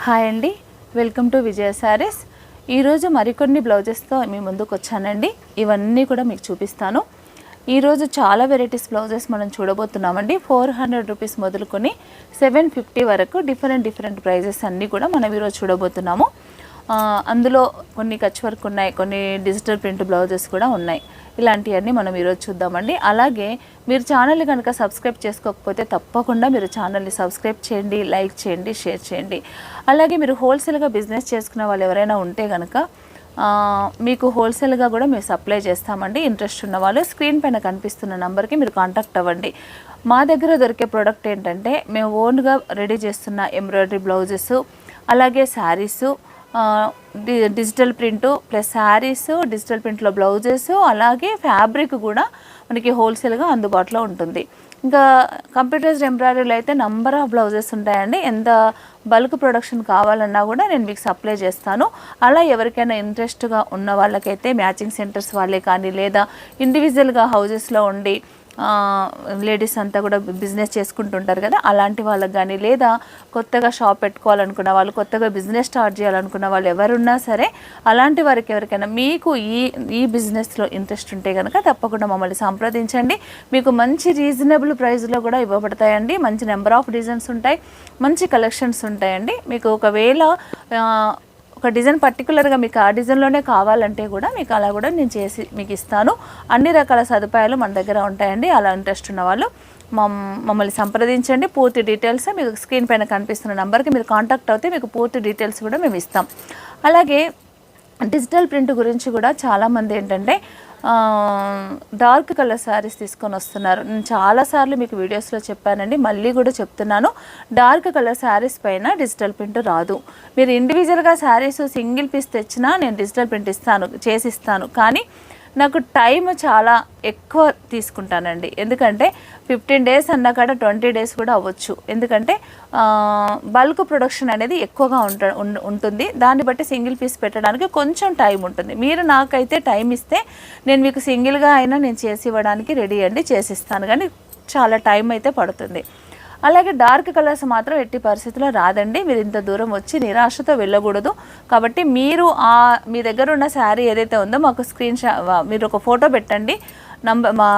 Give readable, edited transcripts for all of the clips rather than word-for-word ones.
Hi అండి, welcome to విజయ శారీస్. ఈరోజు మరికొన్ని బ్లౌజెస్తో మీ ముందుకు వచ్చానండి. ఇవన్నీ కూడా మీకు చూపిస్తాను. ఈరోజు చాలా వెరైటీస్ బ్లౌజెస్ మనం చూడబోతున్నామండి. 400 రూపీస్ మొదలుకొని 750 వరకు డిఫరెంట్ ప్రైజెస్ అన్నీ కూడా మనం ఈరోజు చూడబోతున్నాము. అందులో కొన్ని కచ్ వర్క్ ఉన్నాయి, కొన్ని డిజిటల్ ప్రింట్ బ్లౌజెస్ కూడా ఉన్నాయి. ఇలాంటివన్నీ మనం ఈరోజు చూద్దామండి. అలాగే మీరు ఛానల్ని కనుక సబ్స్క్రైబ్ చేసుకోకపోతే తప్పకుండా మీరు ఛానల్ని సబ్స్క్రైబ్ చేయండి, లైక్ చేయండి, షేర్ చేయండి. అలాగే మీరు హోల్సేల్గా బిజినెస్ చేసుకునే వాళ్ళు ఎవరైనా ఉంటే కనుక మీకు హోల్సేల్గా కూడా మేము సప్లై చేస్తామండి. ఇంట్రెస్ట్ ఉన్న వాళ్ళు స్క్రీన్ పైన కనిపిస్తున్న నెంబర్కి మీరు కాంటాక్ట్ అవ్వండి. మా దగ్గర దొరికే ప్రోడక్ట్ ఏంటంటే మేము ఓన్గా రెడీ చేస్తున్న ఎంబ్రాయిడరీ బ్లౌజెస్, అలాగే saris, digital print plus saris, digital ప్రింట్లో బ్లౌజెస్, అలాగే ఫ్యాబ్రిక్ కూడా మనకి హోల్సేల్గా అందుబాటులో ఉంటుంది. ఇంకా కంప్యూటరైజ్డ్ ఎంబ్రాయిడరీలో అయితే నంబర్ ఆఫ్ బ్లౌజెస్ ఉంటాయండి. ఎంత బల్క్ ప్రొడక్షన్ కావాలన్నా కూడా నేను మీకు సప్లై చేస్తాను. అలా ఎవరికైనా ఇంట్రెస్ట్గా ఉన్న వాళ్ళకైతే మ్యాచింగ్ సెంటర్స్ వాళ్ళే కానీ, లేదా ఇండివిజువల్గా హౌజెస్లో ఉండి లేడీస్ అంతా కూడా బిజినెస్ చేసుకుంటుంటారు కదా, అలాంటి వాళ్ళకి కానీ, లేదా కొత్తగా షాప్ పెట్టుకోవాలనుకున్న వాళ్ళు, కొత్తగా బిజినెస్ స్టార్ట్ చేయాలనుకున్న వాళ్ళు ఎవరున్నా సరే అలాంటి వారికి ఎవరికైనా మీకు ఈ బిజినెస్లో ఇంట్రెస్ట్ ఉంటే కనుక తప్పకుండా మమ్మల్ని సంప్రదించండి. మీకు మంచి రీజనబుల్ ప్రైస్లో కూడా ఇవ్వబడతాయండి. మంచి నెంబర్ ఆఫ్ డిజైన్స్ ఉంటాయి, మంచి కలెక్షన్స్ ఉంటాయండి. మీకు ఒకవేళ ఒక డిజైన్ పర్టికులర్గా మీకు ఆ డిజైన్లోనే కావాలంటే కూడా మీకు అలా కూడా నేను చేసి మీకు ఇస్తాను. అన్ని రకాల సదుపాయాలు మన దగ్గర ఉంటాయండి. అలా ఇంట్రెస్ట్ ఉన్న వాళ్ళు మమ్మల్ని సంప్రదించండి. పూర్తి డీటెయిల్స్ మీకు స్క్రీన్ పైన కనిపిస్తున్న నెంబర్కి మీరు కాంటాక్ట్ అవుతే మీకు పూర్తి డీటెయిల్స్ కూడా మేము ఇస్తాం. అలాగే డిజిటల్ ప్రింట్ గురించి కూడా చాలామంది ఏంటంటే డార్క్ కలర్ శారీస్ తీసుకొని వస్తున్నారు. నేను చాలాసార్లు మీకు వీడియోస్లో చెప్పానండి, మళ్ళీ కూడా చెప్తున్నాను. డార్క్ కలర్ శారీస్ పైన డిజిటల్ ప్రింట్ రాదు. మీరు ఇండివిజువల్గా శారీస్ సింగిల్ పీస్ తెచ్చినా నేను డిజిటల్ ప్రింట్ చేసిస్తాను. కానీ నాకు టైం చాలా ఎక్కువ తీసుకుంటానండి. ఎందుకంటే 15 డేస్ అన్నా కాడ 20 డేస్ కూడా అవ్వచ్చు. ఎందుకంటే బల్క్ ప్రొడక్షన్ అనేది ఎక్కువగా ఉంటుంది. దాన్ని బట్టి సింగిల్ పీస్ పెట్టడానికి కొంచెం టైం ఉంటుంది. మీరు నాకైతే టైం ఇస్తే నేను మీకు సింగిల్గా అయినా నేను చేసి ఇవ్వడానికి రెడీ అండి, చేసిస్తాను. కానీ చాలా టైం అయితే పడుతుంది. అలాగే డార్క్ కలర్స్ మాత్రం ఎట్టి పరిస్థితుల్లో రాదండి. మీరు ఇంత దూరం వచ్చి నిరాశతో వెళ్ళకూడదు. కాబట్టి మీరు మీ దగ్గర ఉన్న శారీ ఏదైతే ఉందో మాకు మీరు ఒక ఫోటో పెట్టండి. మా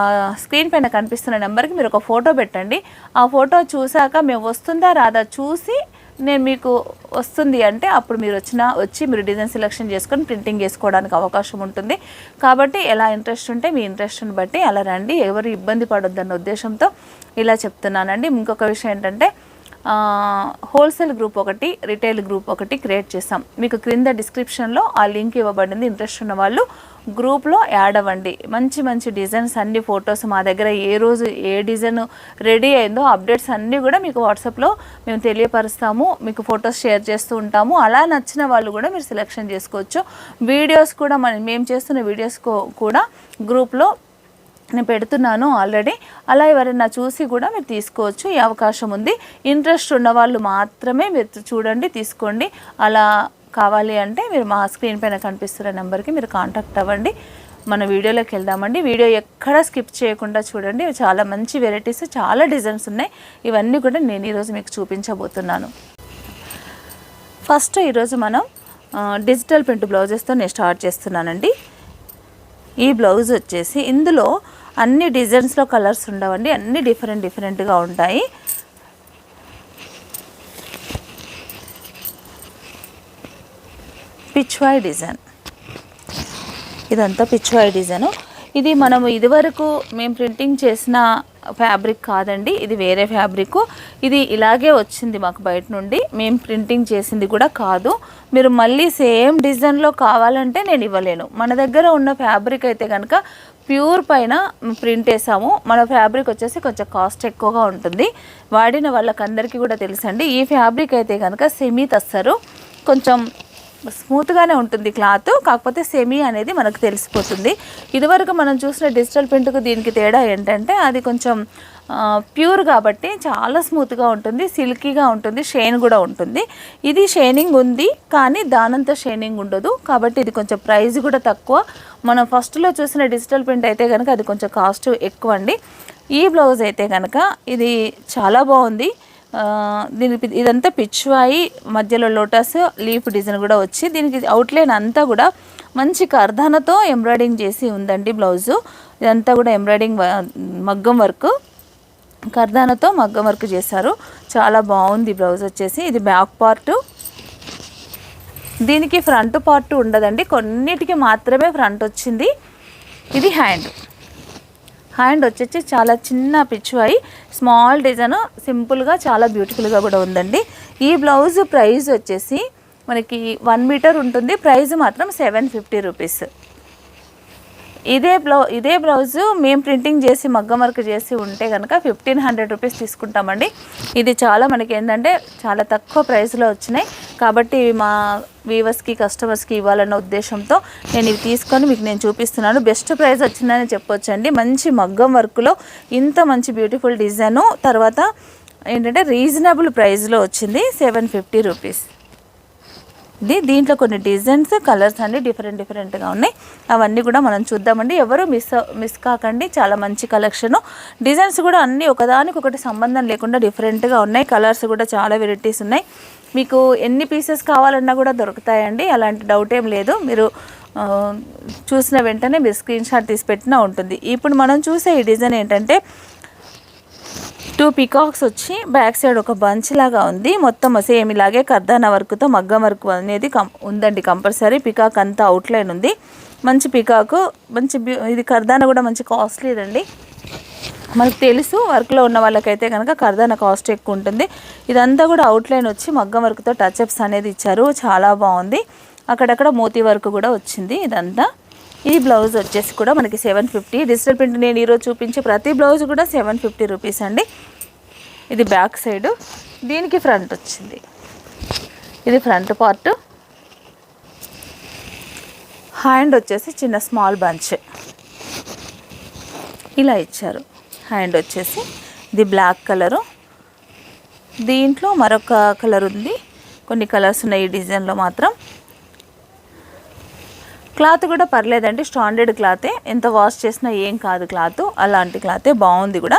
స్క్రీన్ పైన కనిపిస్తున్న నెంబర్కి మీరు ఒక ఫోటో పెట్టండి. ఆ ఫోటో చూసాక మేము వస్తుందా రాదా చూసి నేను మీకు వస్తుంది అంటే అప్పుడు మీరు వచ్చి మీరు డిజైన్ సెలెక్షన్ చేసుకొని ప్రింటింగ్ చేసుకోవడానికి అవకాశం ఉంటుంది. కాబట్టి ఎలా ఇంట్రెస్ట్ ఉంటే మీ ఇంట్రెస్ట్ని బట్టి అలా రండి. ఎవరు ఇబ్బంది పడొద్దన్న ఉద్దేశంతో ఇలా చెప్తున్నానండి. ఇంకొక విషయం ఏంటంటే హోల్సేల్ గ్రూప్ ఒకటి, రిటైల్ గ్రూప్ ఒకటి క్రియేట్ చేసాం. మీకు క్రింద డిస్క్రిప్షన్లో ఆ లింక్ ఇవ్వబడింది. ఇంట్రెస్ట్ ఉన్న వాళ్ళు గ్రూప్లో యాడ్ అవ్వండి. మంచి డిజైన్స్ అన్ని ఫొటోస్ మా దగ్గర ఏ రోజు ఏ డిజైన్ రెడీ అయిందో అప్డేట్స్ అన్నీ కూడా మీకు వాట్సాప్లో మేము తెలియపరుస్తాము. మీకు ఫొటోస్ షేర్ చేస్తూ ఉంటాము. అలా నచ్చిన వాళ్ళు కూడా మీరు సెలెక్షన్ చేసుకోవచ్చు. వీడియోస్ కూడా మేము చేస్తున్న వీడియోస్ కూడా గ్రూప్లో నేను పెడుతున్నాను ఆల్రెడీ. అలా ఎవరైనా చూసి కూడా మీరు తీసుకోవచ్చు. ఈ అవకాశం ఉంది. ఇంట్రెస్ట్ ఉన్న వాళ్ళు మాత్రమే మీరు చూడండి, తీసుకోండి. అలా కావాలి అంటే మీరు మా స్క్రీన్ పైన కనిపిస్తున్న నెంబర్కి మీరు కాంటాక్ట్ అవ్వండి. మన వీడియోలోకి వెళ్దామండి. వీడియో ఎక్కడ స్కిప్ చేయకుండా చూడండి. చాలా మంచి వెరైటీస్, చాలా డిజైన్స్ ఉన్నాయి. ఇవన్నీ కూడా నేను ఈరోజు మీకు చూపించబోతున్నాను. ఫస్ట్ ఈరోజు మనం డిజిటల్ ప్రింట్ బ్లౌజెస్తో నేను స్టార్ట్ చేస్తున్నానండి. ఈ బ్లౌజ్ వచ్చేసి ఇందులో అన్ని డిజైన్స్లో కలర్స్ ఉండవండి, అన్ని డిఫరెంట్గా ఉంటాయి. పిచ్వాయ్ డిజైన్, ఇదంతా పిచ్వాయ్ డిజైను. ఇది మనము ఇదివరకు మేము ప్రింటింగ్ చేసిన ఫ్యాబ్రిక్ కాదండి, ఇది వేరే ఫ్యాబ్రిక్. ఇది ఇలాగే వచ్చింది మాకు బయట నుండి, మేము ప్రింటింగ్ చేసింది కూడా కాదు. మీరు మళ్ళీ సేమ్ డిజైన్లో కావాలంటే నేను ఇవ్వలేను. మన దగ్గర ఉన్న ఫ్యాబ్రిక్ అయితే కనుక ప్యూర్ పైన ప్రింట్ వేసాము. మన ఫ్యాబ్రిక్ వచ్చేసి కొంచెం కాస్ట్ ఎక్కువగా ఉంటుంది. వాడిన వాళ్ళకందరికీ కూడా తెలుసండి. ఈ ఫ్యాబ్రిక్ అయితే కనుక సెమీ తస్సరు, కొంచెం స్మూత్గానే ఉంటుంది క్లాత్. కాకపోతే సెమీ అనేది మనకు తెలిసిపోతుంది. ఇదివరకు మనం చూసిన డిజిటల్ ప్రింట్కు దీనికి తేడా ఏంటంటే అది కొంచెం ప్యూర్ కాబట్టి చాలా స్మూత్గా ఉంటుంది, సిల్కీగా ఉంటుంది, షైన్ కూడా ఉంటుంది. ఇది షైనింగ్ ఉంది కానీ దానంత షైనింగ్ ఉండదు. కాబట్టి ఇది కొంచెం ప్రైస్ కూడా తక్కువ. మనం ఫస్ట్లో చూసిన డిజిటల్ ప్రింట్ అయితే కనుక అది కొంచెం కాస్ట్ ఎక్కువ అండి. ఈ బ్లౌజ్ అయితే కనుక ఇది చాలా బాగుంది. దీనికి ఇదంతా పిచ్వాయి, మధ్యలో లోటస్ లీఫ్ డిజైన్ కూడా వచ్చి దీనికి అవుట్లైన్ అంతా కూడా మంచి కర్దానతో ఎంబ్రాయిడింగ్ చేసి ఉందండి బ్లౌజు. ఇదంతా కూడా ఎంబ్రాయిడింగ్ మగ్గం వర్క్, కర్దానతో మగ్గం వర్క్ చేశారు. చాలా బాగుంది బ్లౌజ్ వచ్చేసి. ఇది బ్యాక్ పార్టు, దీనికి ఫ్రంట్ పార్ట్ ఉండదండి, కొన్నిటికి మాత్రమే ఫ్రంట్ వచ్చింది. ఇది హ్యాండ్ వచ్చేసి చాలా చిన్న పిచ్వాయి, స్మాల్ డిజైన్, సింపుల్గా చాలా బ్యూటిఫుల్గా కూడా ఉందండి. ఈ బ్లౌజ్ ప్రైస్ వచ్చేసి మనకి 1 మీటర్ ఉంటుంది. ప్రైస్ మాత్రం 750 రూపీస్. ఇదే బ్లౌజు మేము ప్రింటింగ్ చేసి మగ్గం వర్క్ చేసి ఉంటే కనుక 1500 రూపీస్ తీసుకుంటామండి. ఇది చాలా మనకి ఏంటంటే చాలా తక్కువ ప్రైస్లో వచ్చినాయి కాబట్టి మా వీవర్స్కి కస్టమర్స్కి ఇవ్వాలన్న ఉద్దేశంతో నేను ఇవి తీసుకొని మీకు నేను చూపిస్తున్నాను. బెస్ట్ ప్రైస్ వచ్చిందని చెప్పొచ్చండి. మంచి మగ్గం వర్క్లో ఇంత మంచి బ్యూటిఫుల్ డిజైను, తర్వాత ఏంటంటే రీజనబుల్ ప్రైస్లో వచ్చింది 750 రూపీస్. దీంట్లో కొన్ని డిజైన్స్, కలర్స్ అన్నీ డిఫరెంట్గా ఉన్నాయి. అవన్నీ కూడా మనం చూద్దామండి. ఎవరు మిస్ కాకండి, చాలా మంచి కలెక్షను. డిజైన్స్ కూడా అన్నీ ఒకదానికొకటి సంబంధం లేకుండా డిఫరెంట్గా ఉన్నాయి. కలర్స్ కూడా చాలా వెరైటీస్ ఉన్నాయి. మీకు ఎన్ని పీసెస్ కావాలన్నా కూడా దొరుకుతాయండి, అలాంటి డౌట్ ఏం లేదు. మీరు చూసిన వెంటనే మీరు స్క్రీన్ షాట్ తీసి పెట్టినా ఉంటుంది. ఇప్పుడు మనం చూసే ఈ డిజైన్ ఏంటంటే 2 పీకాక్స్ వచ్చి బ్యాక్ సైడ్ ఒక బంచ్ లాగా ఉంది. మొత్తం సేమ్ ఇలాగే కర్దానా వర్క్తో మగ్గం వర్క్ అనేది ఉందండి కంపల్సరీ. పికాక్ అంతా అవుట్లైన్ ఉంది, మంచి పికాకు, మంచి ఇది కర్దానా కూడా మంచి కాస్ట్లీదండి. మనకు తెలుసు వర్క్లో ఉన్న వాళ్ళకైతే కనుక కర్దానా కాస్ట్ ఎక్కువ ఉంటుంది. ఇదంతా కూడా అవుట్లైన్ వచ్చి మగ్గం వర్క్తో టచ్అప్స్ అనేది ఇచ్చారు, చాలా బాగుంది. అక్కడక్కడ మోతీ వర్క్ కూడా వచ్చింది ఇదంతా. ఈ బ్లౌజ్ వచ్చేసి కూడా మనకి 750. డిజిటల్ ప్రింట్ నేను ఈరోజు చూపించే ప్రతి బ్లౌజ్ కూడా 750 రూపీస్ అండి. ఇది బ్యాక్ సైడు, దీనికి ఫ్రంట్ వచ్చింది. ఇది ఫ్రంట్ పార్ట్. హ్యాండ్ వచ్చేసి చిన్న స్మాల్ బంచ్ ఇలా ఇచ్చారు. హ్యాండ్ వచ్చేసి ఇది బ్లాక్ కలరు, దీంట్లో మరొక కలర్ ఉంది, కొన్ని కలర్స్ ఉన్నాయి ఈ డిజైన్లో మాత్రం. క్లాత్ కూడా పర్లేదండి, స్టాండర్డ్ క్లాతే, ఎంత వాష్ చేసినా ఏం కాదు క్లాత్, అలాంటి క్లాతే, బాగుంది కూడా.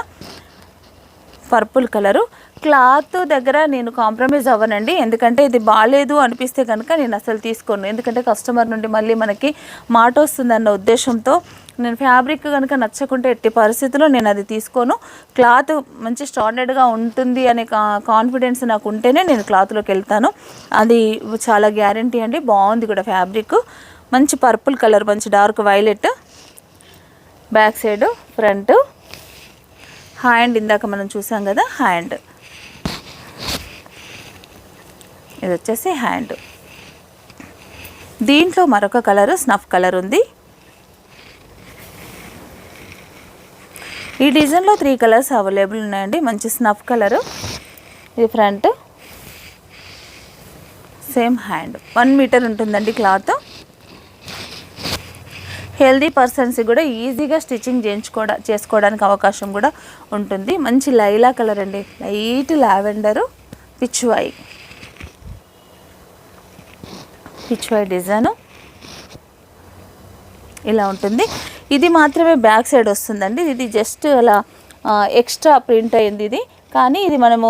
Purple colour. క్లాత్ దగ్గర నేను కాంప్రమైజ్ అవ్వనండి, ఎందుకంటే ఇది బాగాలేదు అనిపిస్తే కనుక నేను అసలు తీసుకోను. ఎందుకంటే కస్టమర్ నుండి మళ్ళీ మనకి మాట వస్తుందన్న ఉద్దేశంతో నేను ఫ్యాబ్రిక్ కనుక నచ్చకుంటే ఎట్టి పరిస్థితుల్లో నేను అది తీసుకోను. క్లాత్ మంచి స్టాండర్డ్గా ఉంటుంది అనే కాన్ఫిడెన్స్ నాకు ఉంటేనే నేను క్లాత్లోకి వెళ్తాను. అది చాలా గ్యారంటీ అండి. బాగుంది కూడా ఫ్యాబ్రిక్, మంచి పర్పుల్ కలర్, మంచి dark violet. Back side, front, hand ఇందాక మనం చూసాం కదా హ్యాండ్. ఇది వచ్చేసి హ్యాండ్. దీంట్లో మరొక కలర్ స్నఫ్ కలర్ ఉంది. ఈ డిజైన్లో 3 కలర్స్ అవైలబుల్ ఉన్నాయండి. మంచి స్నఫ్ కలరు. ఇది ఫ్రంట్, సేమ్ హ్యాండ్. 1 మీటర్ ఉంటుందండి క్లాత్. హెల్దీ పర్సన్స్ కూడా ఈజీగా స్టిచ్చింగ్ చేసుకోవడానికి అవకాశం కూడా ఉంటుంది. మంచి లైలా కలర్ అండి, లైట్ లావెండరు, పిచ్వాయి డిజైను ఇలా ఉంటుంది. ఇది మాత్రమే బ్యాక్ సైడ్ వస్తుందండి. ఇది జస్ట్ అలా ఎక్స్ట్రా ప్రింట్ అయింది ఇది, కానీ ఇది మనము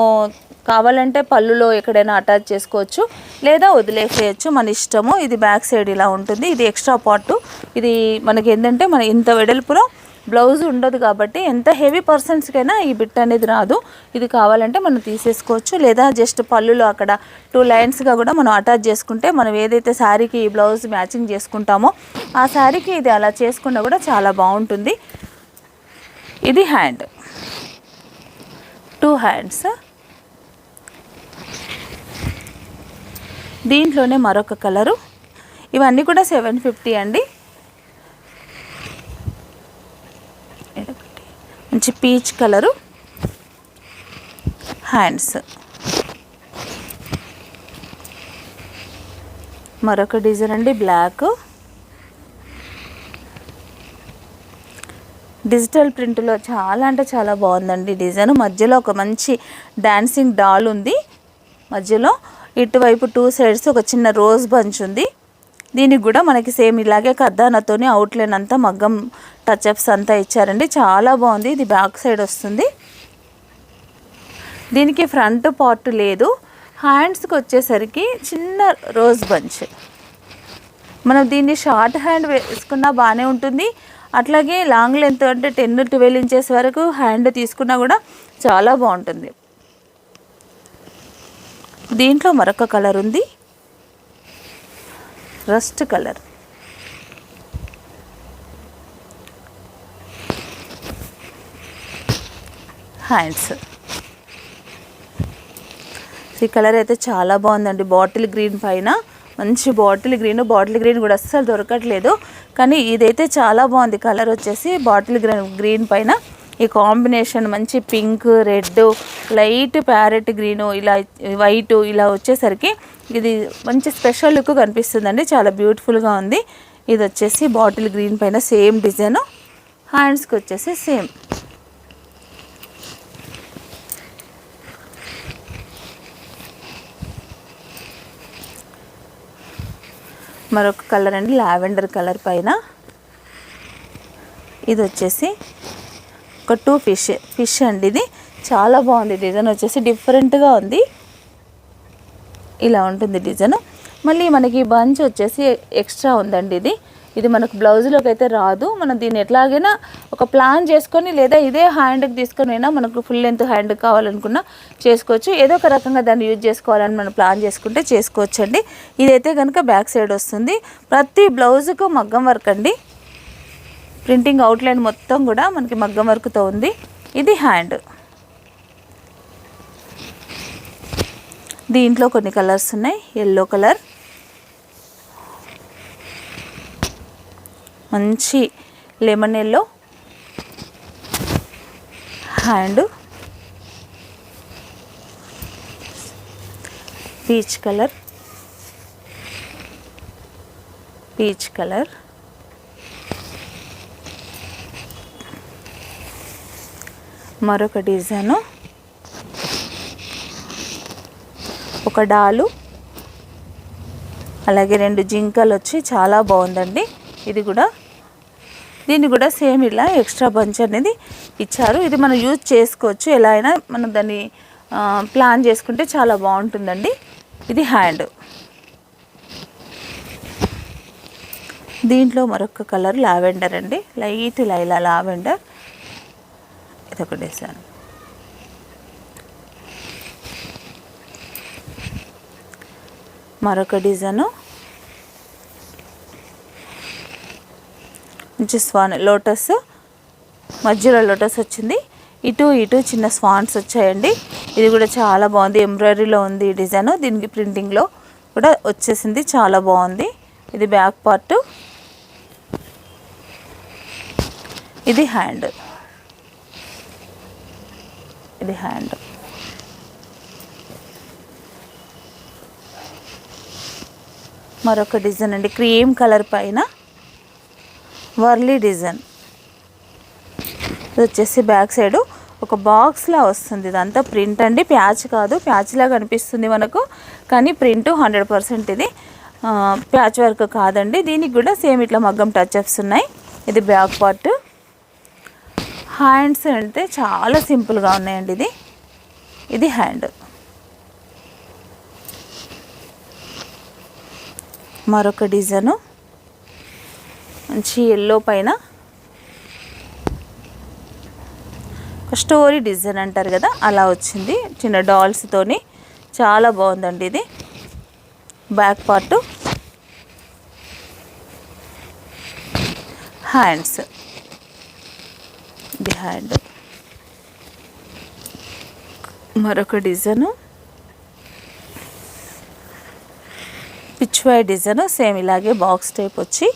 కావాలంటే పళ్ళులో ఎక్కడైనా అటాచ్ చేసుకోవచ్చు, లేదా వదిలేసేయచ్చు, మన ఇష్టము. ఇది బ్యాక్ సైడ్ ఇలా ఉంటుంది. ఇది ఎక్స్ట్రా పార్ట్. ఇది మనకి ఏంటంటే మన ఇంత వెడల్పులో బ్లౌజ్ ఉండదు కాబట్టి ఎంత హెవీ పర్సన్స్కైనా ఈ బిట్ అనేది రాదు. ఇది కావాలంటే మనం తీసేసుకోవచ్చు, లేదా జస్ట్ పళ్ళులో అక్కడ 2 లైన్స్గా కూడా మనం అటాచ్ చేసుకుంటే మనం ఏదైతే శారీకి ఈ బ్లౌజ్ మ్యాచింగ్ చేసుకుంటామో ఆ శారీకి ఇది అలా చేసుకున్నా కూడా చాలా బాగుంటుంది. ఇది హ్యాండ్, 2 హ్యాండ్స్. దీంట్లోనే మరొక కలరు. ఇవన్నీ కూడా 750 అండి. మంచి పీచ్ కలరు, హ్యాండ్స్. మరొక డిజైన్ అండి, బ్లాక్. డిజిటల్ ప్రింట్లో చాలా అంటే చాలా బాగుందండి డిజైన్. మధ్యలో ఒక మంచి డాన్సింగ్ డాల్ ఉంది. మధ్యలో ఇటువైపు 2 సైడ్స్ ఒక చిన్న రోజ్ బంచ్ ఉంది. దీనికి కూడా మనకి సేమ్ ఇలాగే కర్దానాతోని అవుట్లైన్ అంతా మగ్గం టచ్అప్స్ అంతా ఇచ్చారండి, చాలా బాగుంది. ఇది బ్యాక్ సైడ్ వస్తుంది. దీనికి ఫ్రంట్ పార్ట్ లేదు. హ్యాండ్స్కి వచ్చేసరికి చిన్న రోజ్ బంచ్. మనం దీన్ని షార్ట్ హ్యాండ్ వేసుకున్నా బాగానే ఉంటుంది. అట్లాగే లాంగ్ లెంత్ అంటే 10-12 ఇంచెస్ వరకు హ్యాండ్ తీసుకున్నా కూడా చాలా బాగుంటుంది. దీంట్లో మరొక కలర్ ఉంది, రస్ట్ కలర్. హ్యాండ్స్ ఈ కలర్ అయితే చాలా బాగుందండి. బాటిల్ గ్రీన్ పైన మంచి బాటిల్ గ్రీన్ కూడా అస్సలు దొరకట్లేదు, కానీ ఇదైతే చాలా బాగుంది. కలర్ వచ్చేసి బాటిల్ గ్రీన్ పైన ఈ కాంబినేషన్ మంచి pink, red, light parrot green, ఇలా వైట్ ఇలా వచ్చేసరికి ఇది మంచి స్పెషల్ లుక్ కనిపిస్తుందండి. చాలా బ్యూటిఫుల్గా ఉంది. ఇది వచ్చేసి బాటిల్ గ్రీన్ పైన సేమ్ డిజైన్. హ్యాండ్స్కి వచ్చేసి సేమ్. మరొక కలర్ అండి, లావెండర్ కలర్ పైన. ఇది వచ్చేసి ఒక 2 ఫిష్ అండి. ఇది చాలా బాగుంది. డిజైన్ వచ్చేసి డిఫరెంట్గా ఉంది. ఇలా ఉంటుంది డిజైన్. మళ్ళీ మనకి బంచ్ వచ్చేసి ఎక్స్ట్రా ఉందండి. ఇది మనకు బ్లౌజ్లోకి అయితే రాదు. మనం దీన్ని ఎట్లాగైనా ఒక ప్లాన్ చేసుకొని లేదా ఇదే హ్యాండ్కి తీసుకొని అయినా మనకు ఫుల్ లెంత్ హ్యాండ్ కావాలనుకున్నా చేసుకోవచ్చు. ఏదో ఒక రకంగా దాన్ని యూజ్ చేసుకోవాలని మనం ప్లాన్ చేసుకుంటే చేసుకోవచ్చు అండి. ఇదైతే కనుక బ్యాక్ సైడ్ వస్తుంది. ప్రతి బ్లౌజుకు మగ్గం వర్క్ అండి. ప్రింటింగ్ అవుట్లైన్ మొత్తం కూడా మనకి మగ్గం వర్క్తో ఉంది. ఇది హ్యాండ్. దీంట్లో కొన్ని కలర్స్ ఉన్నాయి. ఎల్లో కలర్, మంచి lemon yellow, hand peach colour, మరొక డిజైను, ఒక డాలు, అలాగే 2 జింకలు వచ్చి చాలా బాగుందండి. దీన్ని కూడా సేమ్ ఇలా ఎక్స్ట్రా బంచ్ అనేది ఇచ్చారు. ఇది మనం యూజ్ చేసుకోవచ్చు. ఎలా అయినా మనం దాన్ని ప్లాన్ చేసుకుంటే చాలా బాగుంటుందండి. ఇది హ్యాండ్. దీంట్లో మరొక కలర్ లావెండర్ అండి, లైట్ లైలా లావెండర్. ఇదొక డిజైన్. మరొక డిజైను మంచి స్వాన్, లోటస్ మధ్యలో లోటస్ వచ్చింది. ఇటు చిన్న స్వాన్స్ వచ్చాయండి. ఇది కూడా చాలా బాగుంది. ఎంబ్రాయిడరీలో ఉంది ఈ డిజైన్. దీనికి ప్రింటింగ్లో కూడా వచ్చేసింది. చాలా బాగుంది. ఇది బ్యాక్ పార్ట్. ఇది హ్యాండ్. మరొక డిజైన్ అండి, క్రీమ్ కలర్ పైన వర్లీ డిజైన్. ఇది వచ్చేసి బ్యాక్ సైడ్ ఒక బాక్స్లా వస్తుంది. ఇదంతా ప్రింట్ అండి, ప్యాచ్ కాదు. ప్యాచ్లా కనిపిస్తుంది మనకు, కానీ ప్రింట్ 100%. ఇది ప్యాచ్ వర్క్ కాదండి. దీనికి కూడా సేమ్ ఇట్లా మగ్గం టచ్అప్స్ ఉన్నాయి. ఇది బ్యాక్ పార్ట్. హ్యాండ్స్ అంటే చాలా సింపుల్గా ఉన్నాయండి. ఇది హ్యాండ్. మరొక డిజైను మంచి ఎల్లో పైన స్టోరీ డిజైన్ అంటారు కదా, అలా వచ్చింది. చిన్న డాల్స్తోని చాలా బాగుందండి. ఇది బ్యాక్ పార్ట్. హ్యాండ్స్. ఇది హ్యాండ్. మరొక డిజైను పిచ్వై డిజైన్. సేమ్ ఇలాగే బాక్స్ టైప్ వచ్చి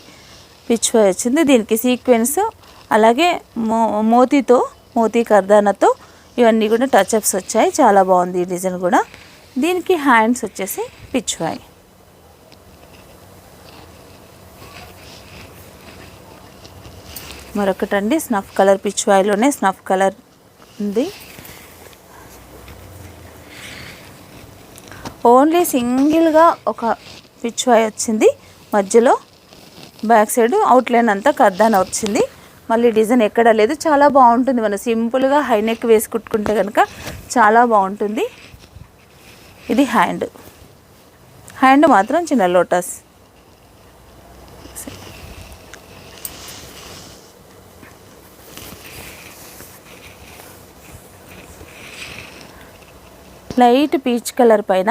పిచ్వై వచ్చింది. దీనికి సీక్వెన్స్ అలాగే మోతీ కర్దానాతో ఇవన్నీ కూడా టచ్అప్స్ వచ్చాయి. చాలా బాగుంది ఈ డిజైన్ కూడా. దీనికి హ్యాండ్స్ వచ్చేసి పిచ్వై. మరొకటండి స్నఫ్ కలర్. పిచ్వాయిలోనే స్నఫ్ కలర్ ఉంది. ఓన్లీ సింగిల్గా ఒక పిచ్వాయ్ వచ్చింది. మధ్యలో బ్యాక్ సైడ్ అవుట్లైన్ అంతా కర్దానా వచ్చింది. మళ్ళీ డిజైన్ ఎక్కడా లేదు. చాలా బాగుంటుంది. మనం సింపుల్గా హై నెక్ వేసి కుట్టుకుంటే కనుక చాలా బాగుంటుంది. ఇది హ్యాండ్ మాత్రం చిన్న లోటస్. లైట్ పీచ్ కలర్ పైన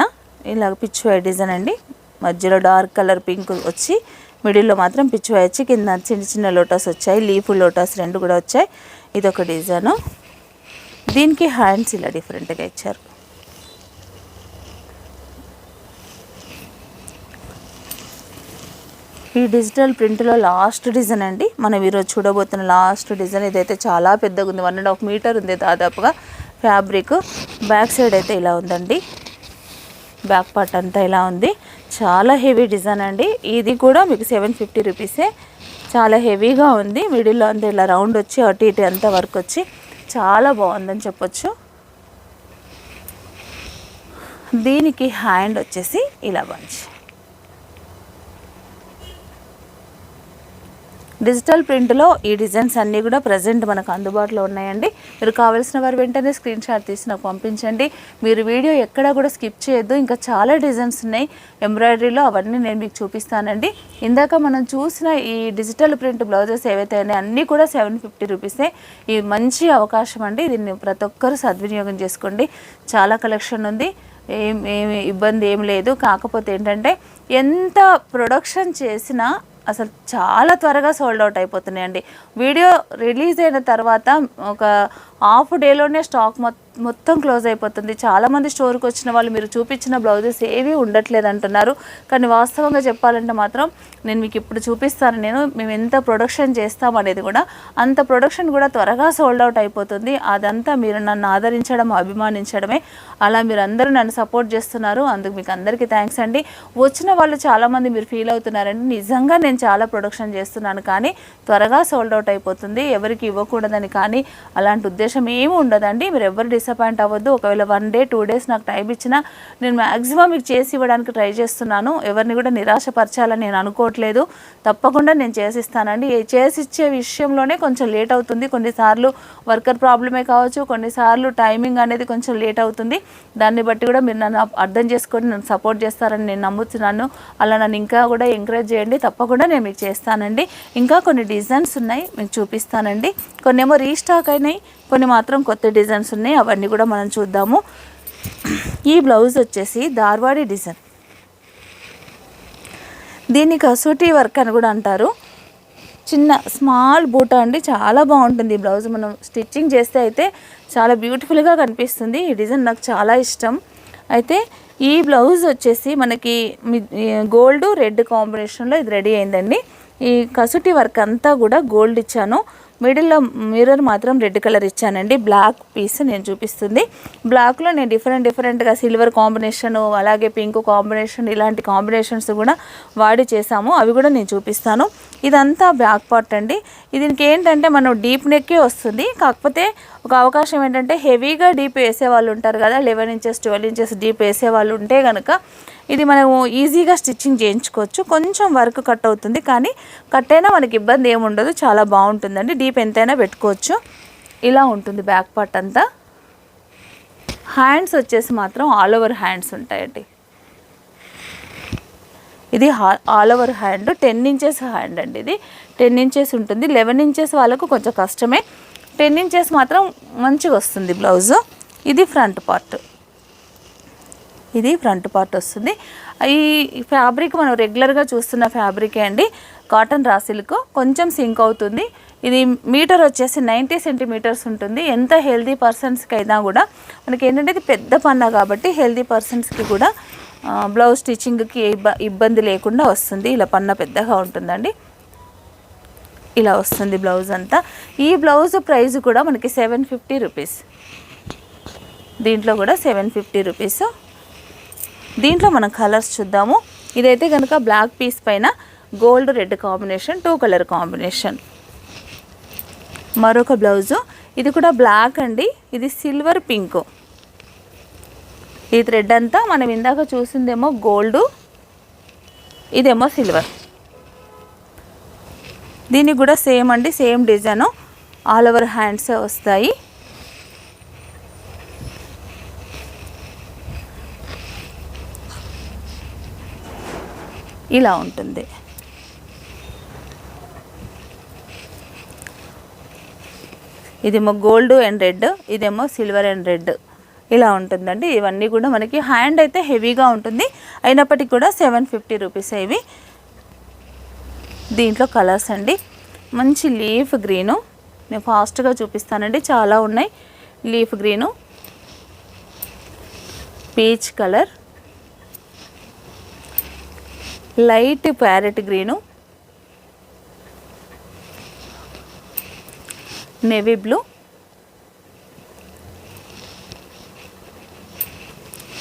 ఇలా పిచ్ వై డిజైన్ అండి. మధ్యలో డార్క్ కలర్ పింక్ వచ్చి మిడిల్లో మాత్రం పిచ్ వై వచ్చి కింద చిన్న చిన్న లోటస్ వచ్చాయి. లీఫ్ లోటస్ రెండు కూడా వచ్చాయి. ఇదొక డిజైను. దీనికి హ్యాండ్స్ ఇలా డిఫరెంట్గా ఇచ్చారు. ఈ డిజిటల్ ప్రింట్లో లాస్ట్ డిజైన్ అండి. మనం ఈరోజు చూడబోతున్న లాస్ట్ డిజైన్. ఇదైతే చాలా పెద్దగా ఉంది, 1.5 మీటర్ ఉంది దాదాపుగా ఫ్యాబ్రిక్. బ్యాక్ సైడ్ అయితే ఇలా ఉందండి. బ్యాక్ పార్ట్ అంతా ఇలా ఉంది. చాలా హెవీ డిజైన్ అండి. ఇది కూడా మీకు 750 రూపీసే. చాలా హెవీగా ఉంది. మిడిల్లో అంతా ఇలా రౌండ్ వచ్చి అటు ఇటు అంతా వర్క్ వచ్చి చాలా బాగుందని చెప్పొచ్చు. దీనికి హ్యాండ్ వచ్చేసి ఇలా బంచ్. డిజిటల్ ప్రింట్లో ఈ డిజైన్స్ అన్నీ కూడా ప్రజెంట్ మనకు అందుబాటులో ఉన్నాయండి. మీరు కావాల్సిన వారు వెంటనే స్క్రీన్ షాట్ తీసి నాకు పంపించండి. మీరు వీడియో ఎక్కడా కూడా స్కిప్ చేయొద్దు. ఇంకా చాలా డిజైన్స్ ఉన్నాయి ఎంబ్రాయిడరీలో, అవన్నీ నేను మీకు చూపిస్తానండి. ఇందాక మనం చూసిన ఈ డిజిటల్ ప్రింట్ బ్లౌజెస్ ఏవైతే ఉన్నాయో అన్నీ కూడా 750 రూపీసే. ఈ మంచి అవకాశం అండి. దీన్ని ప్రతి ఒక్కరు సద్వినియోగం చేసుకోండి. చాలా కలెక్షన్ ఉంది. ఏమి ఇబ్బంది ఏం లేదు. కాకపోతే ఏంటంటే ఎంత ప్రొడక్షన్ చేసినా అసలు చాలా త్వరగా సోల్డ్ అవుట్ అయిపోతున్నాయండి. వీడియో రిలీజ్ అయిన తర్వాత ఒక హాఫ్ డేలోనే స్టాక్ మొత్తం క్లోజ్ అయిపోతుంది. చాలామంది స్టోర్కి వచ్చిన వాళ్ళు మీరు చూపించిన బ్లౌజెస్ ఏవి ఉండట్లేదు అంటున్నారు. కానీ వాస్తవంగా చెప్పాలంటే మాత్రం నేను మీకు ఇప్పుడు చూపిస్తాను. మేము ఎంత ప్రొడక్షన్ చేస్తామనేది కూడా, అంత ప్రొడక్షన్ కూడా త్వరగా సోల్డ్ అవుట్ అయిపోతుంది. అదంతా మీరు నన్ను ఆదరించడం, అభిమానించడమే. అలా మీరు అందరూ నన్ను సపోర్ట్ చేస్తున్నారు. అందుకు మీకు అందరికీ థ్యాంక్స్ అండి. వచ్చిన వాళ్ళు చాలామంది మీరు ఫీల్ అవుతున్నారండి. నిజంగా నేను చాలా ప్రొడక్షన్ చేస్తున్నాను కానీ త్వరగా సోల్డ్ అవుట్ అయిపోతుంది, ఎవరికి ఇవ్వకూడదని కానీ అలాంటి ఉద్దేశం ఏమి ఉండదండి. మీరు ఎవరు డిసప్పాయింట్ అవ్వద్దు. ఒకవేళ 1 డే 2 డేస్ నాకు టైం ఇచ్చినా నేను మ్యాక్సిమం మీకు చేసి ఇవ్వడానికి ట్రై చేస్తున్నాను. ఎవరిని కూడా నిరాశపరచాలని నేను అనుకోవట్లేదు. తప్పకుండా నేను చేసిస్తానండి. చేసిచ్చే విషయంలోనే కొంచెం లేట్ అవుతుంది. కొన్నిసార్లు వర్కర్ ప్రాబ్లమే కావచ్చు, కొన్నిసార్లు టైమింగ్ అనేది కొంచెం లేట్ అవుతుంది. దాన్ని బట్టి కూడా మీరు నన్ను అర్థం చేసుకొని నన్ను సపోర్ట్ చేస్తారని నేను నమ్ముతున్నాను. అలా నన్ను ఇంకా కూడా ఎంకరేజ్ చేయండి. తప్పకుండా నేను మీకు చేస్తానండి. ఇంకా కొన్ని డిజైన్స్ ఉన్నాయి, మీకు చూపిస్తానండి. కొన్ని ఏమో రీస్టాక్ అయినాయి, కొన్ని మాత్రం కొత్త డిజైన్స్ ఉన్నాయి. అవన్నీ కూడా మనం చూద్దాము. ఈ బ్లౌజ్ వచ్చేసి ధార్వాడి డిజైన్. దీన్ని కసూటి వర్క్ అని కూడా అంటారు. చిన్న స్మాల్ బూటా అండి. చాలా బాగుంటుంది ఈ బ్లౌజ్. మనం స్టిచ్చింగ్ చేస్తే అయితే చాలా బ్యూటిఫుల్గా కనిపిస్తుంది. ఈ డిజైన్ నాకు చాలా ఇష్టం. అయితే ఈ బ్లౌజ్ వచ్చేసి మనకి గోల్డ్ రెడ్ కాంబినేషన్లో ఇది రెడీ అయిందండి. ఈ కసూటి వర్క్ అంతా కూడా గోల్డ్ ఇచ్చాను. మిడిల్లో మిర్రర్ మాత్రం రెడ్ కలర్ ఇచ్చానండి. బ్లాక్ పీస్ నేను చూపిస్తుంది. బ్లాక్లో నేను డిఫరెంట్గా సిల్వర్ కాంబినేషన్, అలాగే పింక్ కాంబినేషన్, ఇలాంటి కాంబినేషన్స్ కూడా వాడి చేసాము. అవి కూడా నేను చూపిస్తాను. ఇదంతా బ్యాక్ పార్ట్ అండి. దీనికి ఏంటంటే మనం డీప్ నెక్కే వస్తుంది. కాకపోతే ఒక అవకాశం ఏంటంటే హెవీగా డీప్ వేసేవాళ్ళు ఉంటారు కదా, 11 ఇంచెస్ 12 ఇంచెస్ డీప్ వేసేవాళ్ళు ఉంటే కనుక ఇది మనము ఈజీగా స్టిచ్చింగ్ చేయించుకోవచ్చు. కొంచెం వర్క్ కట్ అవుతుంది కానీ కట్ అయినా మనకి ఇబ్బంది ఏమి ఉండదు. చాలా బాగుంటుందండి. డీప్ ఎంతైనా పెట్టుకోవచ్చు. ఇలా ఉంటుంది బ్యాక్ పార్ట్ అంతా. హ్యాండ్స్ వచ్చేసి మాత్రం ఆల్ ఓవర్ హ్యాండ్స్ ఉంటాయండి. ఇది all over hand 10 inches hand అండి. ఇది 10 ఇంచెస్ ఉంటుంది. 11 ఇంచెస్ వాళ్ళకు కొంచెం కష్టమే. 10 ఇంచెస్ మాత్రం మంచిగా వస్తుంది బ్లౌజు. ఇది ఫ్రంట్ పార్ట్. ఇది ఫ్రంట్ పార్ట్ వస్తుంది. ఈ ఫ్యాబ్రిక్ మనం రెగ్యులర్గా చూస్తున్న ఫ్యాబ్రికే అండి. Cotton raw silk. కొంచెం సింక్ అవుతుంది. ఇది మీటర్ వచ్చేసి 90 సెంటీమీటర్స్ ఉంటుంది. ఎంత హెల్దీ పర్సన్స్కి అయినా కూడా మనకి ఏంటంటే ఇది పెద్ద పన్న కాబట్టి హెల్దీ పర్సన్స్కి కూడా బ్లౌజ్ స్టిచ్చింగ్కి ఇబ్బంది లేకుండా వస్తుంది. ఇలా పన్న పెద్దగా ఉంటుందండి. ఇలా వస్తుంది బ్లౌజ్ అంతా. ఈ బ్లౌజ్ ప్రైస్ కూడా మనకి 750 రూపీస్. దీంట్లో కూడా 750 రూపీస్. దీంట్లో మనం కలర్స్ చూద్దాము. ఇదైతే కనుక బ్లాక్ పీస్ పైన gold red combination, 2 colour combination. మరొక బ్లౌజు. ఇది కూడా బ్లాక్ అండి. ఇది సిల్వర్ పింక్. ఈ థ్రెడ్ అంతా మనం ఇందాక చూసిందేమో గోల్డ్, ఇదేమో సిల్వర్. దీనికి కూడా సేమ్ అండి, సేమ్ డిజైన్. ఆల్ ఓవర్ హ్యాండ్సే వస్తాయి. ఇలా ఉంటుంది. ఇదేమో గోల్డ్ అండ్ రెడ్, ఇదేమో సిల్వర్ అండ్ రెడ్, ఇలా ఉంటుందండి. ఇవన్నీ కూడా మనకి హ్యాండ్ అయితే హెవీగా ఉంటుంది, అయినప్పటికీ కూడా 750 రూపీస్ ఇవి. దీంట్లో కలర్స్ అండి, మంచి లీఫ్ గ్రీను, నేను ఫాస్ట్గా చూపిస్తానండి, చాలా ఉన్నాయి. Leaf green, peach colour, light parrot green, navy blue,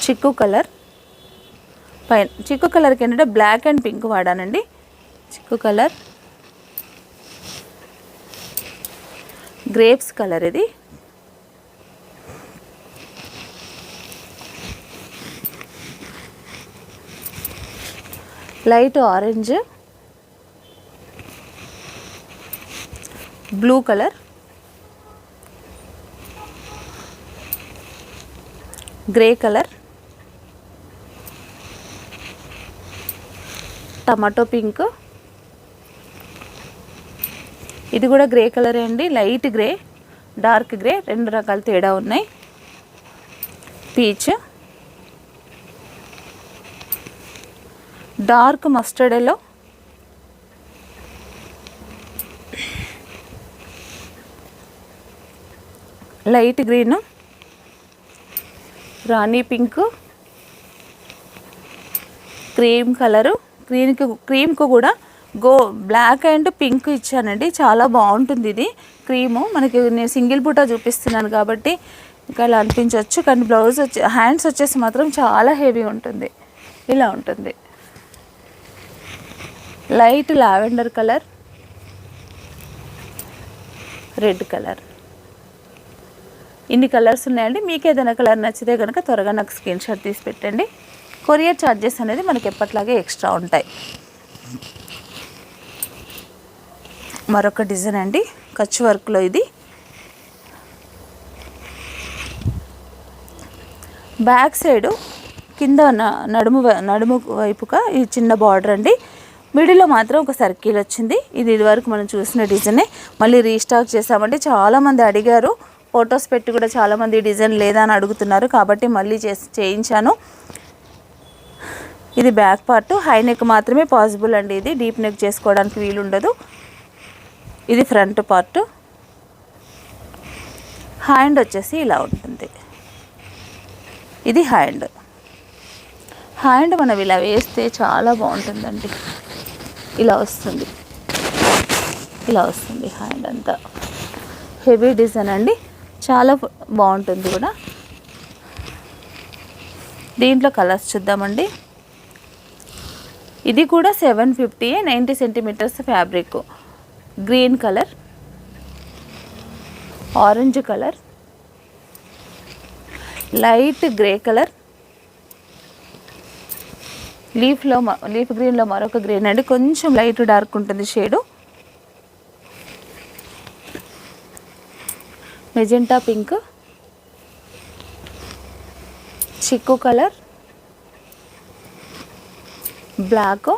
చిక్కు కలర్. పైన చిక్కు కలర్కి ఏంటంటే బ్లాక్ అండ్ పింక్ వాడానండి. చిక్కు కలర్, గ్రేప్స్ కలర్, ఇది light orange, blue colour, grey colour, tomato pink, ఇది కూడా గ్రే కలరే అండి, లైట్ గ్రే, డార్క్ గ్రే, రెండు రకాల తేడా ఉన్నాయి. Peach, dark mustard yellow, light green, rani pink, cream colour, క్రీమ్కు కూడా బ్లాక్ అండ్ పింక్ ఇచ్చానండి, చాలా బాగుంటుంది ఇది క్రీము. మనకి నేను సింగిల్ బూటా చూపిస్తున్నాను కాబట్టి ఇంకా ఇలా అనిపించవచ్చు, కానీ బ్లౌజ్ హ్యాండ్స్ వచ్చేసి మాత్రం చాలా హెవీ ఉంటుంది, ఇలా ఉంటుంది. Light lavender colour, red colour, ఇన్ని కలర్స్ ఉన్నాయండి. మీకు ఏదైనా కలర్ నచ్చితే కనుక త్వరగా నాకు స్క్రీన్ షాట్ తీసి పెట్టండి. కొరియర్ ఛార్జెస్ అనేది మనకి ఎప్పట్లాగే ఎక్స్ట్రా ఉంటాయి. మరొక డిజైన్ అండి, కచ్ వర్క్లో, ఇది బ్యాక్ సైడు కింద నడుము వైపుగా ఈ చిన్న బార్డర్ అండి, మిడిల్లో మాత్రం ఒక సర్కిల్ వచ్చింది. ఇది వరకు మనం చూసిన డిజైనే మళ్ళీ రీస్టాక్ చేసామంటే చాలామంది అడిగారు, ఫొటోస్ పెట్టి కూడా చాలామంది డిజైన్ లేదా అని అడుగుతున్నారు, కాబట్టి మళ్ళీ చేయించాను. ఇది బ్యాక్ పార్ట్, హై నెక్ మాత్రమే పాసిబుల్ అండి, ఇది డీప్ నెక్ చేసుకోవడానికి వీలు ఉండదు. ఇది ఫ్రంట్ పార్ట్, హ్యాండ్ వచ్చేసి ఇలా ఉంటుంది. ఇది హ్యాండ్ మనం ఇలా వేస్తే చాలా బాగుంటుందండి, ఇలా వస్తుంది హ్యాండ్ అంతా. హెవీ డిజైన్ అండి, చాలా బాగుంటుంది కూడా. దీంట్లో కలర్స్ చూద్దామండి. ఇది కూడా 750, 90 centimetres fabric. Green colour, orange colour, light grey colour, leaf గ్రీన్లో మరొక గ్రీన్ అండి, కొంచెం లైట్ డార్క్ ఉంటుంది షేడు. మెజెంటా పింక్, చిక్కు colour, black,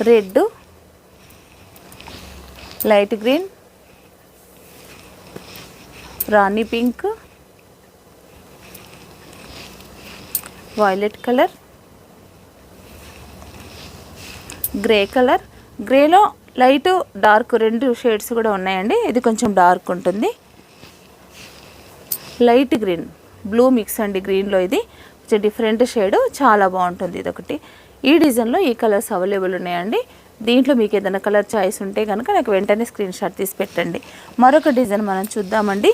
red, light green, rani pink, violet colour, grey colour. గ్రేలో లైట్ డార్క్ రెండు షేడ్స్ కూడా ఉన్నాయండి, ఇది కొంచెం డార్క్ ఉంటుంది. లైట్ గ్రీన్, బ్లూ మిక్స్ అండి గ్రీన్లో, ఇది కొంచెం డిఫరెంట్ షేడ్, చాలా బాగుంటుంది. ఇదొకటి, ఈ డిజైన్లో ఈ కలర్స్ అవైలబుల్ ఉన్నాయండి. దీంట్లో మీకు ఏదైనా కలర్ చాయిస్ ఉంటే కనుక నాకు వెంటనే స్క్రీన్ షాట్ తీసి పెట్టండి. మరొక డిజైన్ మనం చూద్దామండి.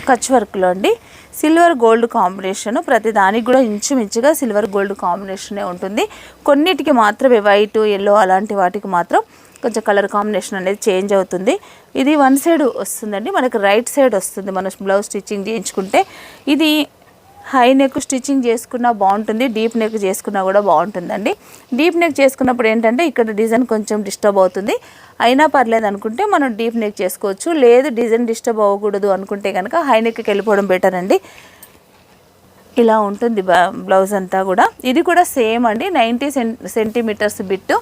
కచ్ వర్క్లో అండి, సిల్వర్ గోల్డ్ కాంబినేషన్, ప్రతి దానికి కూడా ఇంచుమించుగా సిల్వర్ గోల్డ్ కాంబినేషనే ఉంటుంది. కొన్నిటికి మాత్రమే వైట్, ఎల్లో అలాంటి వాటికి మాత్రం కొంచెం కలర్ కాంబినేషన్ అనేది చేంజ్ అవుతుంది. ఇది వన్ సైడ్ వస్తుందండి, మనకి రైట్ సైడ్ వస్తుంది మనం బ్లౌజ్ స్టిచ్చింగ్ చేయించుకుంటే. ఇది హై నెక్ స్టిచ్చింగ్ చేసుకున్నా బాగుంటుంది, డీప్ నెక్ చేసుకున్నా కూడా బాగుంటుందండి. డీప్ నెక్ చేసుకున్నప్పుడు ఏంటంటే ఇక్కడ డిజైన్ కొంచెం డిస్టర్బ్ అవుతుంది, అయినా పర్లేదు అనుకుంటే మనం డీప్ నెక్ చేసుకోవచ్చు. లేదు డిజైన్ డిస్టర్బ్ అవ్వకూడదు అనుకుంటే కనుక హై నెక్కి వెళ్ళిపోవడం బెటర్ అండి. ఇలా ఉంటుంది బ్లౌజ్ అంతా కూడా. ఇది కూడా సేమ్ అండి 90 సెంటీమీటర్స్ బిట్టు.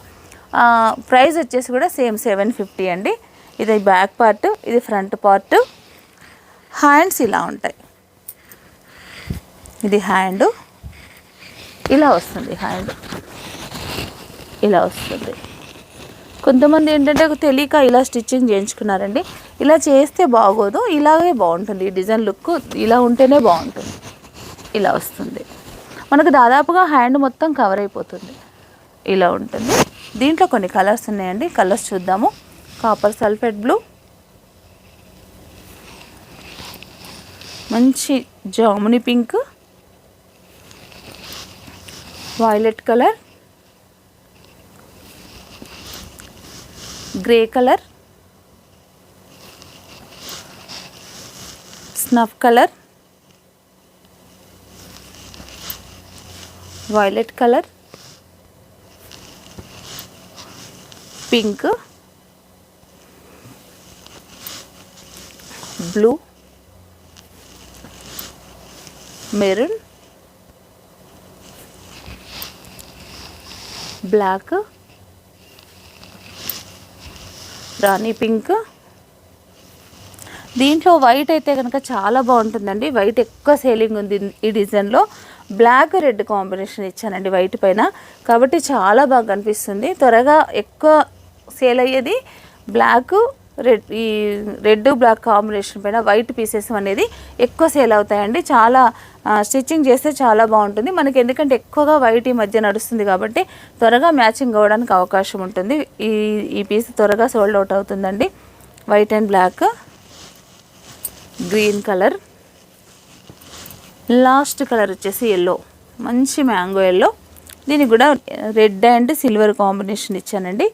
ప్రైస్ వచ్చేసి కూడా సేమ్ 750 అండి. ఇది బ్యాక్ పార్ట్, ఇది ఫ్రంట్ పార్ట్. హ్యాండ్స్ ఇలా ఉంటాయి. ఇది హ్యాండ్ ఇలా వస్తుంది, హ్యాండ్ ఇలా వస్తుంది. కొంతమంది ఏంటంటే తెలియక ఇలా స్టిచ్చింగ్ చేయించుకున్నారండి. ఇలా చేస్తే బాగోదు, ఇలాగే బాగుంటుంది. ఈ డిజైన్ లుక్ ఇలా ఉంటేనే బాగుంటుంది. ఇలా వస్తుంది మనకు, దాదాపుగా హ్యాండ్ మొత్తం కవర్ అయిపోతుంది. ఇలా ఉంటుంది. దీంట్లో కొన్ని కలర్స్ ఉన్నాయండి, కలర్స్ చూద్దాము. కాపర్ సల్ఫేట్ బ్లూ, మంచి జాముని pink, violet colour, grey colour, snuff colour, violet colour, pink, blue, maroon, black, rani pink. దీంట్లో వైట్ అయితే కనుక చాలా బాగుంటుందండి. వైట్ ఎక్కువ సేలింగ్ ఉంది ఈ డిజైన్లో. బ్లాక్ రెడ్ కాంబినేషన్ ఇచ్చానండి వైట్ పైన, కాబట్టి చాలా బాగా కనిపిస్తుంది. త్వరగా ఎక్కువ సేల్ అయ్యేది బ్లాక్ రెడ్. ఈ రెడ్ బ్లాక్ కాంబినేషన్ పైన వైట్ పీసెస్ అనేది ఎక్కువ సేల్ అవుతాయండి. చాలా స్టిచ్చింగ్ చేస్తే చాలా బాగుంటుంది మనకి, ఎందుకంటే ఎక్కువగా వైట్ ఈ మధ్య నడుస్తుంది కాబట్టి త్వరగా మ్యాచింగ్ అవ్వడానికి అవకాశం ఉంటుంది. ఈ పీస్ త్వరగా సోల్డ్ అవుట్ అవుతుందండి. White and black, green colour, last colour వచ్చేసి ఎల్లో, మంచి మ్యాంగో ఎల్లో. దీనికి కూడా రెడ్ అండ్ సిల్వర్ కాంబినేషన్ ఇచ్చానండి.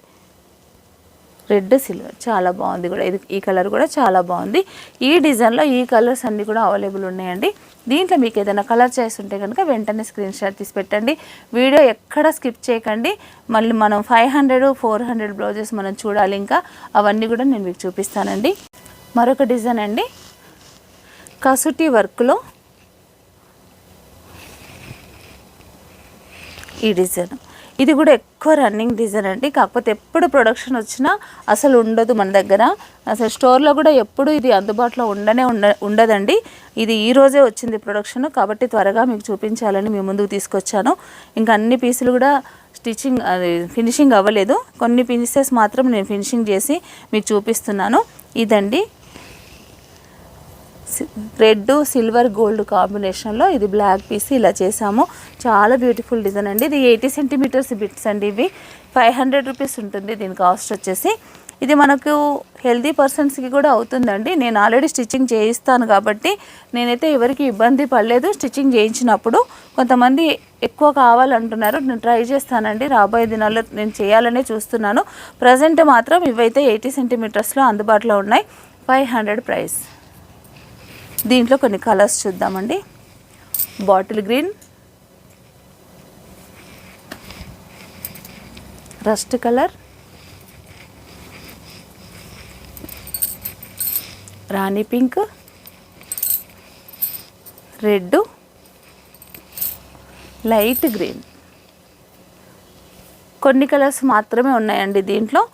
రెడ్ సిల్వర్ చాలా బాగుంది కూడా. ఇది ఈ కలర్ కూడా చాలా బాగుంది. ఈ డిజైన్లో ఈ కలర్స్ అన్నీ కూడా అవైలబుల్ ఉన్నాయండి. దీంట్లో మీకు ఏదైనా కలర్ చాయిస్ ఉంటే కనుక వెంటనే స్క్రీన్ షాట్ తీసి పెట్టండి. వీడియో ఎక్కడ స్కిప్ చేయకండి. మళ్ళీ మనం 500, 400 బ్లౌజెస్ మనం చూడాలి. ఇంకా అవన్నీ కూడా నేను మీకు చూపిస్తానండి. మరొక డిజైన్ అండి, కసూటి వర్క్లో ఈ డిజైన్. ఇది కూడా ఎక్కువ రన్నింగ్ డిజైన్ అండి. కాకపోతే ఎప్పుడు ప్రొడక్షన్ వచ్చినా అసలు ఉండదు మన దగ్గర. అసలు స్టోర్లో కూడా ఎప్పుడు ఇది అందుబాటులో ఉండదండి. ఇది ఈ రోజే వచ్చింది ప్రొడక్షన్, కాబట్టి త్వరగా మీకు చూపించాలని మీ ముందుకు తీసుకొచ్చాను. ఇంకా అన్ని పీసులు కూడా స్టిచ్చింగ్ అది ఫినిషింగ్ అవ్వలేదు. కొన్ని పీసెస్ మాత్రం నేను ఫినిషింగ్ చేసి మీకు చూపిస్తున్నాను. ఇదండి రెడ్ సిల్వర్ గోల్డ్ కాంబినేషన్లో ఇది బ్లాక్ పీస్ ఇలా చేసాము. చాలా బ్యూటిఫుల్ డిజైన్ అండి. ఇది 80 సెంటీమీటర్స్ బిట్స్ అండి. ఇవి 500 రూపీస్ ఉంటుంది దీని కాస్ట్ వచ్చేసి. ఇది మనకు హెల్దీ పర్సన్స్కి కూడా అవుతుందండి. నేను ఆల్రెడీ స్టిచ్చింగ్ చేయిస్తాను కాబట్టి నేనైతే ఎవరికి ఇబ్బంది పడలేదు స్టిచ్చింగ్ చేయించినప్పుడు. కొంతమంది ఎక్కువ కావాలంటున్నారు, నేను ట్రై చేస్తానండి. రాబోయే దినాల్లో నేను చేయాలనే చూస్తున్నాను. ప్రజెంట్ మాత్రం ఇవైతే 80 సెంటీమీటర్స్లో అందుబాటులో ఉన్నాయి. 500 ప్రైస్. దీంట్లో కొన్ని కలర్స్ చూద్దామండి. బాటిల్ గ్రీన్, రస్ట్ కలర్, రాణి పింక్, రెడ్, లైట్ గ్రీన్. కొన్ని కలర్స్ మాత్రమే ఉన్నాయండి దీంట్లో.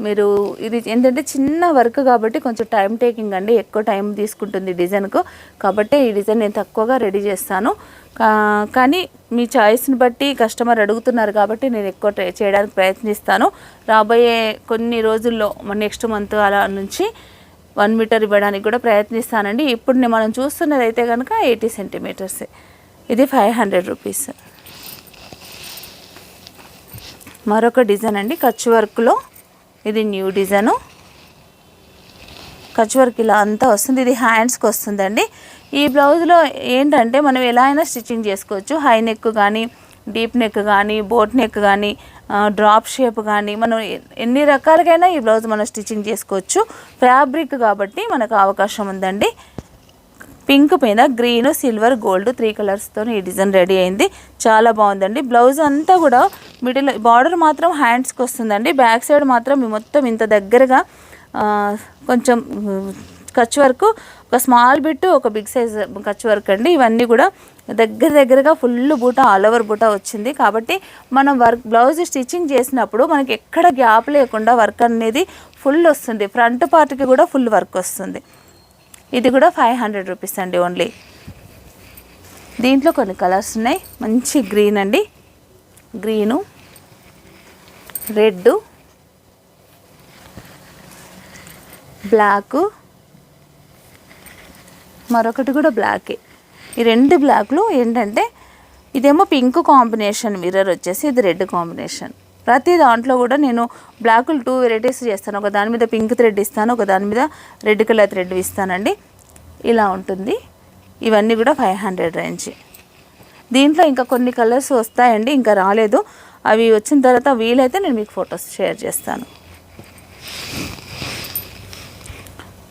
మీరు ఇది ఏంటంటే చిన్న వర్క్ కాబట్టి కొంచెం టైం టేకింగ్ అండి, ఎక్కువ టైం తీసుకుంటుంది డిజైన్కు. కాబట్టి ఈ డిజైన్ నేను తక్కువగా రెడీ చేస్తాను. కానీ మీ చాయిస్ని బట్టి కస్టమర్ అడుగుతున్నారు కాబట్టి నేను ఎక్కువ చేయడానికి ప్రయత్నిస్తాను. రాబోయే కొన్ని రోజుల్లో నెక్స్ట్ మంత్ అలా నుంచి 1 మీటర్ ఇవ్వడానికి కూడా ప్రయత్నిస్తానండి. ఇప్పుడు మనం చూస్తున్నది అయితే కనుక 80 సెంటీమీటర్స్. ఇది 500 రూపీస్. మరొక డిజైన్ అండి, కచ్ వర్క్లో. ఇది న్యూ డిజైను. కచ్ వర్క్ ఇలా అంతా వస్తుంది. ఇది హ్యాండ్స్కి వస్తుందండి. ఈ బ్లౌజ్లో ఏంటంటే మనం ఎలా అయినా స్టిచ్చింగ్ చేసుకోవచ్చు. హై నెక్ కానీ, డీప్ నెక్ కానీ, బోట్ నెక్ కానీ, డ్రాప్ షేప్ కానీ, మనం ఎన్ని రకాలుగైనా ఈ బ్లౌజ్ మనం స్టిచ్చింగ్ చేసుకోవచ్చు. ఫ్యాబ్రిక్ కాబట్టి మనకు అవకాశం ఉందండి. పింక్ పైన గ్రీన్, సిల్వర్, గోల్డ్ 3 కలర్స్తో ఈ డిజైన్ రెడీ అయింది. చాలా బాగుందండి. బ్లౌజ్ అంతా కూడా మిడిల్ బార్డర్ మాత్రం హ్యాండ్స్కి వస్తుందండి. బ్యాక్ సైడ్ మాత్రం మొత్తం ఇంత దగ్గరగా కొంచెం కచ్ వర్క్, ఒక స్మాల్ బిట్, ఒక బిగ్ సైజ్ కచ్ వర్క్ అండి. ఇవన్నీ కూడా దగ్గరగా ఫుల్ బూటా, ఆల్ ఓవర్ బూటా వచ్చింది. కాబట్టి మనం బ్లౌజ్ స్టిచ్చింగ్ చేసినప్పుడు మనకి ఎక్కడ గ్యాప్ లేకుండా వర్క్ అనేది ఫుల్ వస్తుంది. ఫ్రంట్ పార్ట్కి కూడా ఫుల్ వర్క్ వస్తుంది. ఇది కూడా 500 రూపీస్ అండి ఓన్లీ. దీంట్లో కొన్ని కలర్స్ ఉన్నాయి. మంచి గ్రీన్ అండి, గ్రీను, రెడ్, బ్లాక్, మరొకటి కూడా బ్లాకే. ఈ 2 బ్లాక్లు ఏంటంటే ఇదేమో పింక్ కాంబినేషన్ మిర్రర్ వచ్చేసి, ఇది రెడ్ కాంబినేషన్. ప్రతి దాంట్లో కూడా నేను బ్లాకులు 2 వెరైటీస్ చేస్తాను. ఒక దాని మీద పింక్ థ్రెడ్ ఇస్తాను, ఒక దాని మీద రెడ్ కలర్ థ్రెడ్ ఇస్తానండి. ఇలా ఉంటుంది. ఇవన్నీ కూడా 500 రేంజ్. దీంట్లో ఇంకా కొన్ని కలర్స్ వస్తాయండి, ఇంకా రాలేదు. అవి వచ్చిన తర్వాత వీలైతే నేను మీకు ఫొటోస్ షేర్ చేస్తాను.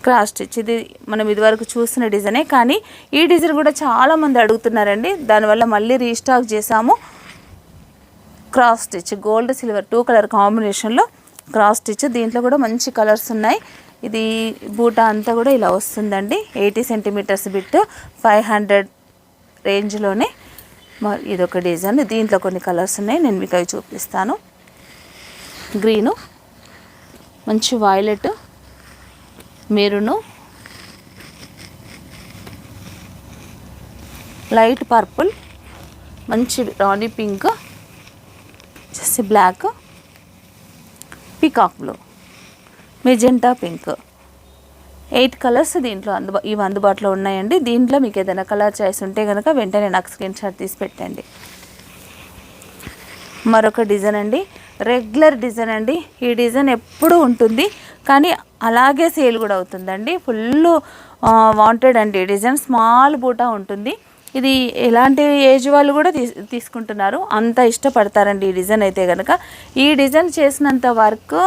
క్రాస్ స్టిచ్, ఇది మనం ఇదివరకు చూసిన డిజైనే, కానీ ఈ డిజైన్ కూడా చాలామంది అడుగుతున్నారండి. దానివల్ల మళ్ళీ రీస్టాక్ చేసాము. Cross stitch, gold silver 2 colour కాంబినేషన్లో క్రాస్ స్టిచ్. దీంట్లో కూడా మంచి కలర్స్ ఉన్నాయి. ఇది బూటా అంతా కూడా ఇలా వస్తుందండి. 80 సెంటీమీటర్స్ బిట్, 500 రేంజ్లోనే. ఇదొక డిజైన్. దీంట్లో కొన్ని కలర్స్ ఉన్నాయి, నేను మీకు అవి చూపిస్తాను. గ్రీను, మంచి వైలెట్, మెరూను, లైట్ పర్పుల్, మంచి రాణి పింక్, వచ్చేసి black, peacock blue, magenta pink. 8 colours దీంట్లో ఇవి అందుబాటులో ఉన్నాయండి. దీంట్లో మీకు ఏదైనా కలర్ చాయిస్ ఉంటే కనుక వెంటనే నాకు స్క్రీన్ షాట్ తీసి పెట్టండి. మరొక డిజైన్ అండి, రెగ్యులర్ డిజైన్ అండి. ఈ డిజైన్ ఎప్పుడూ ఉంటుంది, కానీ అలాగే సేల్ కూడా అవుతుందండి. ఫుల్ వాంటెడ్ అండి. డిజైన్ స్మాల్ బూటా ఉంటుంది. ఇది ఎలాంటి ఏజ్ వాళ్ళు కూడా తీసుకుంటున్నారు, అంత ఇష్టపడతారండి ఈ డిజైన్ అయితే కనుక. ఈ డిజైన్ చేసినంత వర్క్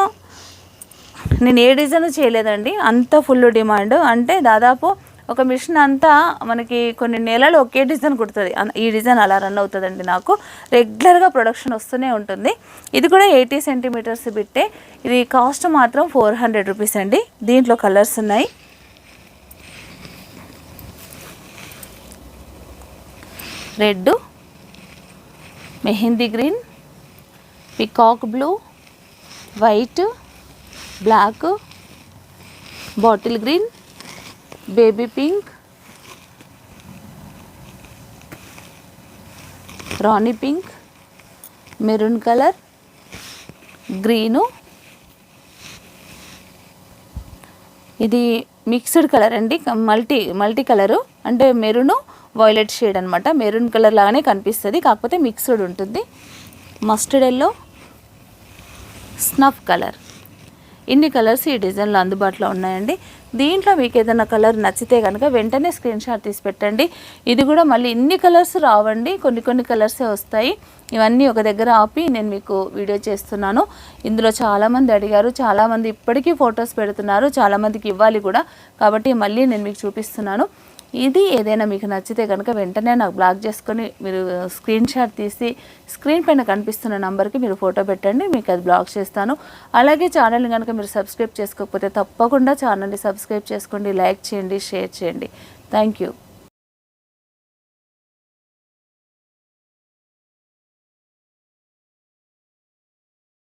నేను ఏ డిజైన్ చేయలేదండి, అంత ఫుల్ డిమాండ్. అంటే దాదాపు ఒక మిషన్ అంతా మనకి కొన్ని నెలలు ఒకే డిజైన్ కుడుతుంది. ఈ డిజైన్ అలా రన్ అవుతుందండి. నాకు రెగ్యులర్గా ప్రొడక్షన్ వస్తూనే ఉంటుంది. ఇది కూడా 80 సెంటీమీటర్స్ బిట్టే. ఇది కాస్ట్ మాత్రం 400 రూపీస్ అండి. దీంట్లో కలర్స్ ఉన్నాయి. Red, mehndi green, peacock blue, white, black, bottle green, baby pink, rani pink, maroon colour, green, ఇది మిక్స్డ్ కలర్ అండి, మల్టీ కలరు. అంటే మెరూను వైలెట్ షేడ్ అనమాట. మెరూన్ కలర్ లాగానే కనిపిస్తుంది, కాకపోతే మిక్స్డ్ ఉంటుంది. Mustard yellow, snuff colour. ఇన్ని కలర్స్ ఈ డిజైన్లో అందుబాటులో ఉన్నాయండి. దీంట్లో మీకు ఏదైనా కలర్ నచ్చితే కనుక వెంటనే స్క్రీన్ షాట్ తీసి పెట్టండి. ఇది కూడా మళ్ళీ ఇన్ని కలర్స్ రావండి, కొన్ని కలర్సే వస్తాయి. ఇవన్నీ ఒక దగ్గర ఆపి నేను మీకు వీడియో చేస్తున్నాను. ఇందులో చాలామంది అడిగారు, చాలామంది ఇప్పటికీ ఫొటోస్ పెడుతున్నారు, చాలామందికి ఇవ్వాలి కూడా. కాబట్టి మళ్ళీ నేను మీకు చూపిస్తున్నాను. ఇది ఏదైనా మీకు నచ్చితే కనుక వెంటనే నాకు బ్లాక్ చేసుకొని మీరు స్క్రీన్ షాట్ తీసి స్క్రీన్ పైన కనిపిస్తున్న నంబర్కి మీరు ఫోటో పెట్టండి, మీకు అది బ్లాక్ చేస్తాను. అలాగే ఛానల్ని కనుక మీరు సబ్స్క్రైబ్ చేసుకోకపోతే తప్పకుండా ఛానల్ని సబ్స్క్రైబ్ చేసుకోండి, లైక్ చేయండి, షేర్ చేయండి. Thank you.